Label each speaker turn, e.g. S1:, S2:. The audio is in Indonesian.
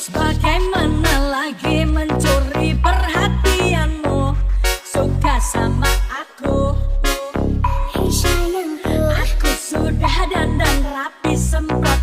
S1: Terus bagaimana lagi mencuri perhatianmu? Suka sama aku?
S2: Hei sayangku,
S1: Aku sudah dandan rapi semprot